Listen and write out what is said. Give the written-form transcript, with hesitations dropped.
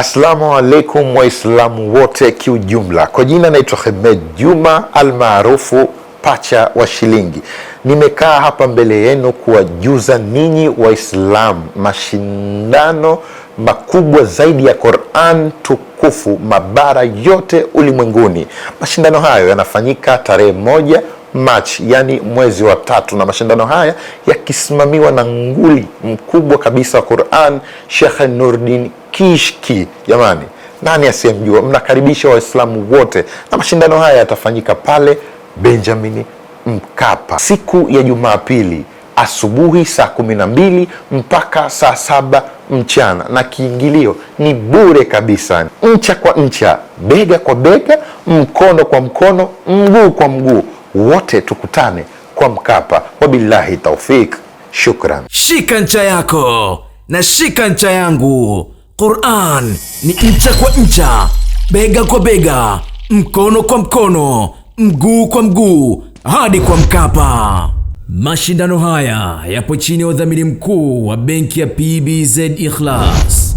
Assalamu alaikum Waislamu wote kiujumla. Kwa jina naitwa Hemed Juma almaarufu Pacha wa Shilingi. Nimekaa hapa mbele yenu kuwajuza ninyi Waislamu mashindano makubwa zaidi ya Qur'an tukufu mabara yote ulimwenguni. Mashindano hayo yanafanyika tarehe 1 Machi, yani mwezi wa 3, na mashindano haya yakisimamiwa na nguli mkubwa kabisa wa Qur'an, Sheikh Nuruddin Kishki. Jamani, nani asiyemjua? Mnakaribisha Waislamu wote, na mashindano haya yatafanyika pale Benjamin Mkapa siku ya Jumapili asubuhi saa 12 mpaka saa 7 mchana, na kiingilio ni bure kabisa. Ncha kwa ncha, bega kwa bega, mkono kwa mkono, mguu kwa mguu, wote tukutane kwa Mkapa. Wabillahi taufik, shukran. Shika ncha yako na shika ncha yangu. Qur'an ni ncha kwa ncha, bega kwa bega, mkono kwa mkono, mguu kwa mguu, hadi kwa Mkapa. Mashindano haya yapo chini ya udhamini mkuu wa benki ya PBZ Ikhlas.